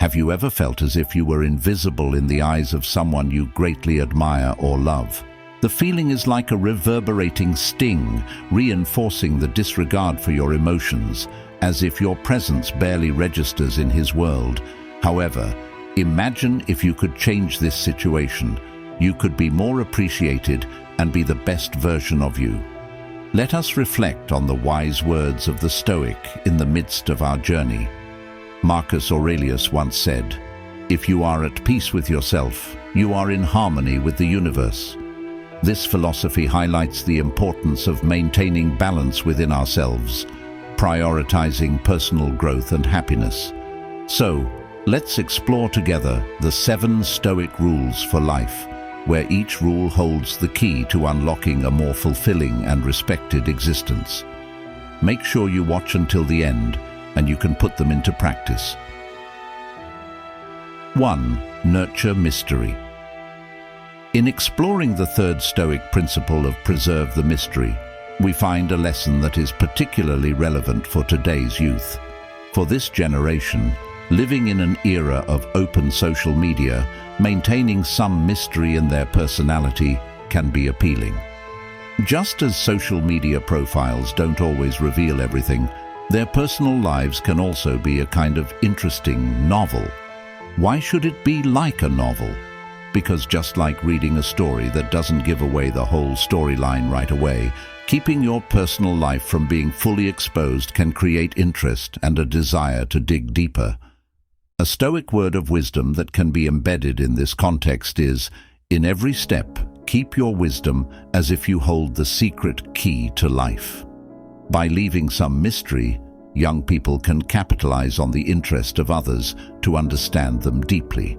Have you ever felt as if you were invisible in the eyes of someone you greatly admire or love? The feeling is like a reverberating sting, reinforcing the disregard for your emotions, as if your presence barely registers in his world. However, imagine if you could change this situation. You could be more appreciated and be the best version of you. Let us reflect on the wise words of the Stoic in the midst of our journey. Marcus Aurelius once said, "If you are at peace with yourself, you are in harmony with the universe." This philosophy highlights the importance of maintaining balance within ourselves, prioritizing personal growth and happiness. So, let's explore together the 7 Stoic rules for life, where each rule holds the key to unlocking a more fulfilling and respected existence. Make sure you watch until the end, and you can put them into practice. 1. Nurture mystery. In exploring the third Stoic principle of preserve the mystery, we find a lesson that is particularly relevant for today's youth. For this generation, living in an era of open social media, maintaining some mystery in their personality can be appealing. Just as social media profiles don't always reveal everything, their personal lives can also be a kind of interesting novel. Why should it be like a novel? Because just like reading a story that doesn't give away the whole storyline right away, keeping your personal life from being fully exposed can create interest and a desire to dig deeper. A Stoic word of wisdom that can be embedded in this context is, in every step, keep your wisdom as if you hold the secret key to life. By leaving some mystery, young people can capitalize on the interest of others to understand them deeply.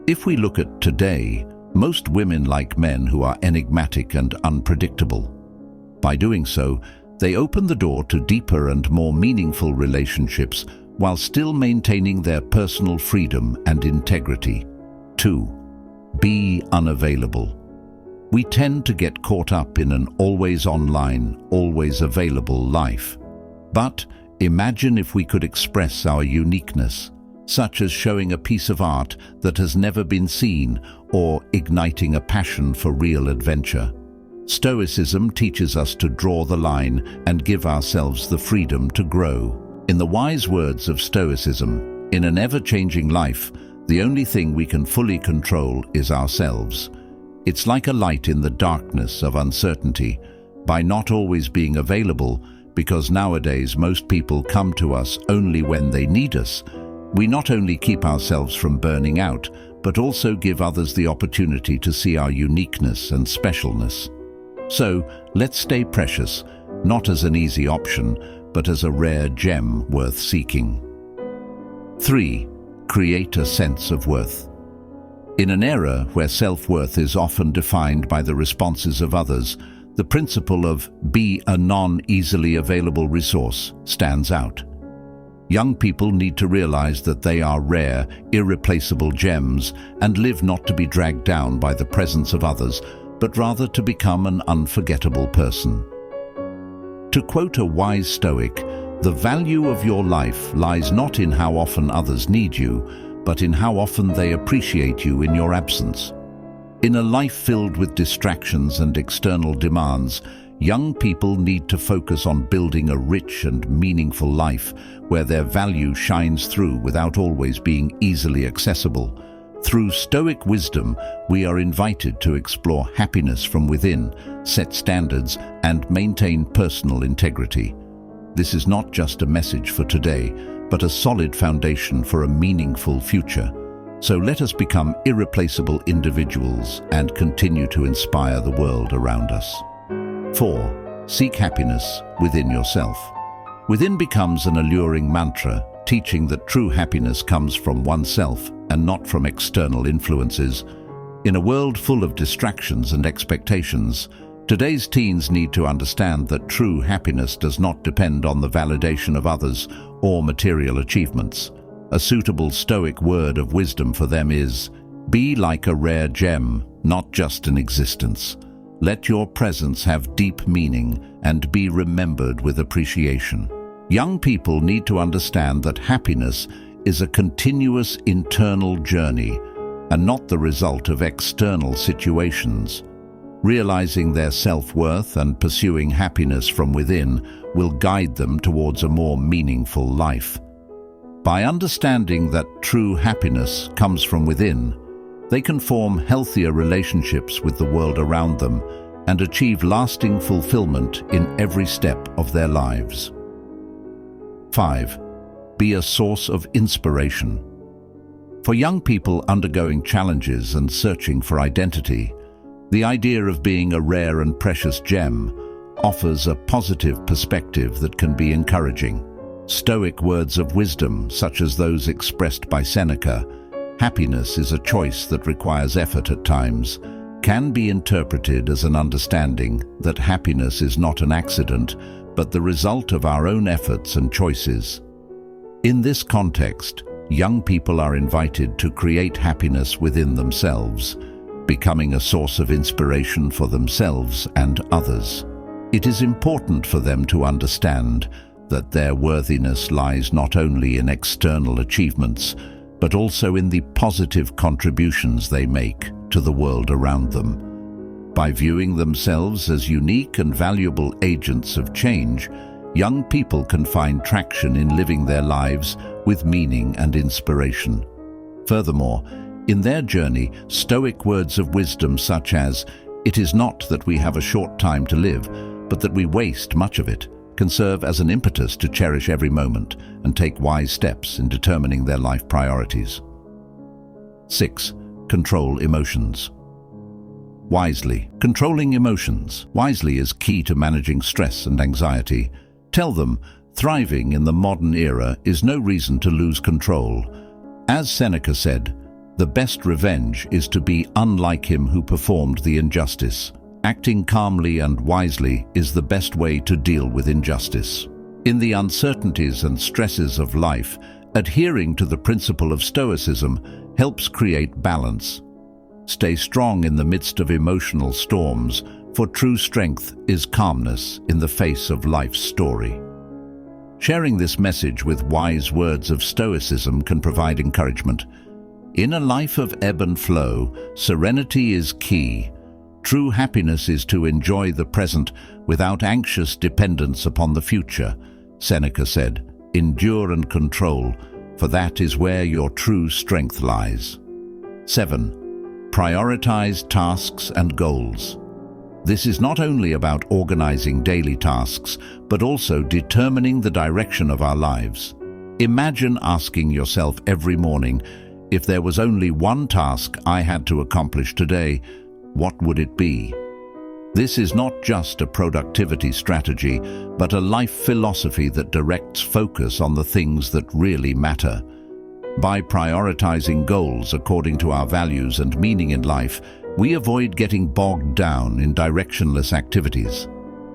If we look at today, most women like men who are enigmatic and unpredictable. By doing so, they open the door to deeper and more meaningful relationships while still maintaining their personal freedom and integrity. 2. Be unavailable. We tend to get caught up in an always online, always available life. But imagine if we could express our uniqueness, such as showing a piece of art that has never been seen or igniting a passion for real adventure. Stoicism teaches us to draw the line and give ourselves the freedom to grow. In the wise words of Stoicism, in an ever-changing life, the only thing we can fully control is ourselves. It's like a light in the darkness of uncertainty. By not always being available, because nowadays most people come to us only when they need us, we not only keep ourselves from burning out, but also give others the opportunity to see our uniqueness and specialness. So, let's stay precious, not as an easy option, but as a rare gem worth seeking. 3. Create a sense of worth. In an era where self-worth is often defined by the responses of others, the principle of be a non-easily available resource stands out. Young people need to realize that they are rare, irreplaceable gems and live not to be dragged down by the presence of others, but rather to become an unforgettable person. To quote a wise Stoic, the value of your life lies not in how often others need you, but in how often they appreciate you in your absence. In a life filled with distractions and external demands, young people need to focus on building a rich and meaningful life where their value shines through without always being easily accessible. Through Stoic wisdom, we are invited to explore happiness from within, set standards, and maintain personal integrity. This is not just a message for today, but a solid foundation for a meaningful future. So let us become irreplaceable individuals and continue to inspire the world around us. 4. Seek happiness within yourself. Within becomes an alluring mantra, teaching that true happiness comes from oneself and not from external influences. In a world full of distractions and expectations, today's teens need to understand that true happiness does not depend on the validation of others or material achievements. A suitable Stoic word of wisdom for them is, be like a rare gem, not just an existence. Let your presence have deep meaning and be remembered with appreciation. Young people need to understand that happiness is a continuous internal journey and not the result of external situations. Realizing their self-worth and pursuing happiness from within will guide them towards a more meaningful life. By understanding that true happiness comes from within, they can form healthier relationships with the world around them and achieve lasting fulfillment in every step of their lives. 5. Be a source of inspiration. For young people undergoing challenges and searching for identity, the idea of being a rare and precious gem offers a positive perspective that can be encouraging. Stoic words of wisdom, such as those expressed by Seneca, "Happiness is a choice that requires effort at times," can be interpreted as an understanding that happiness is not an accident, but the result of our own efforts and choices. In this context, young people are invited to create happiness within themselves, becoming a source of inspiration for themselves and others. It is important for them to understand that their worthiness lies not only in external achievements, but also in the positive contributions they make to the world around them. By viewing themselves as unique and valuable agents of change, young people can find traction in living their lives with meaning and inspiration. Furthermore, in their journey, Stoic words of wisdom such as, "It is not that we have a short time to live, but that we waste much of it," can serve as an impetus to cherish every moment and take wise steps in determining their life priorities. 6. Control emotions. Wisely. Controlling emotions wisely is key to managing stress and anxiety. Tell them, thriving in the modern era is no reason to lose control. As Seneca said, "The best revenge is to be unlike him who performed the injustice." Acting calmly and wisely is the best way to deal with injustice. In the uncertainties and stresses of life, adhering to the principle of Stoicism helps create balance. Stay strong in the midst of emotional storms, for true strength is calmness in the face of life's story. Sharing this message with wise words of Stoicism can provide encouragement. In a life of ebb and flow, serenity is key. True happiness is to enjoy the present without anxious dependence upon the future. Seneca said, "Endure and control, for that is where your true strength lies." 7. Prioritize tasks and goals. This is not only about organizing daily tasks, but also determining the direction of our lives. Imagine asking yourself every morning, if there was only one task I had to accomplish today, what would it be? This is not just a productivity strategy, but a life philosophy that directs focus on the things that really matter. By prioritizing goals according to our values and meaning in life, we avoid getting bogged down in directionless activities.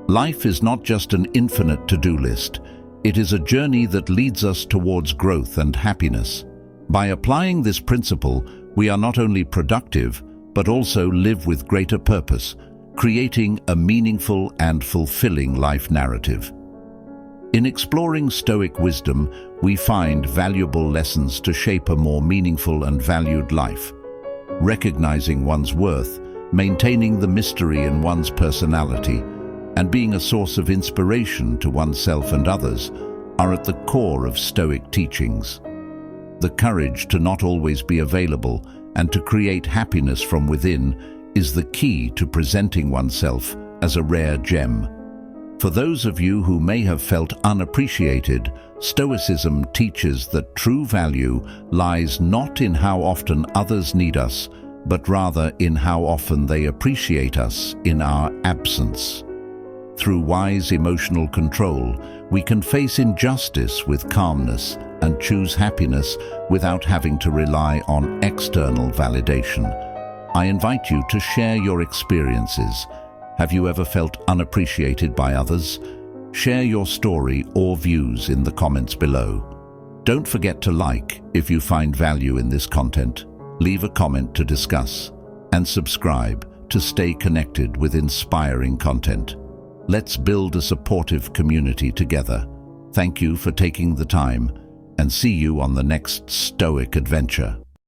Life is not just an infinite to-do list. It is a journey that leads us towards growth and happiness. By applying this principle, we are not only productive, but also live with greater purpose, creating a meaningful and fulfilling life narrative. In exploring Stoic wisdom, we find valuable lessons to shape a more meaningful and valued life. Recognizing one's worth, maintaining the mystery in one's personality, and being a source of inspiration to oneself and others are at the core of Stoic teachings. The courage to not always be available and to create happiness from within is the key to presenting oneself as a rare gem. For those of you who may have felt unappreciated, Stoicism teaches that true value lies not in how often others need us, but rather in how often they appreciate us in our absence. Through wise emotional control, we can face injustice with calmness and choose happiness without having to rely on external validation. I invite you to share your experiences. Have you ever felt unappreciated by others? Share your story or views in the comments below. Don't forget to like if you find value in this content, leave a comment to discuss, and subscribe to stay connected with inspiring content. Let's build a supportive community together. Thank you for taking the time, and see you on the next Stoic adventure.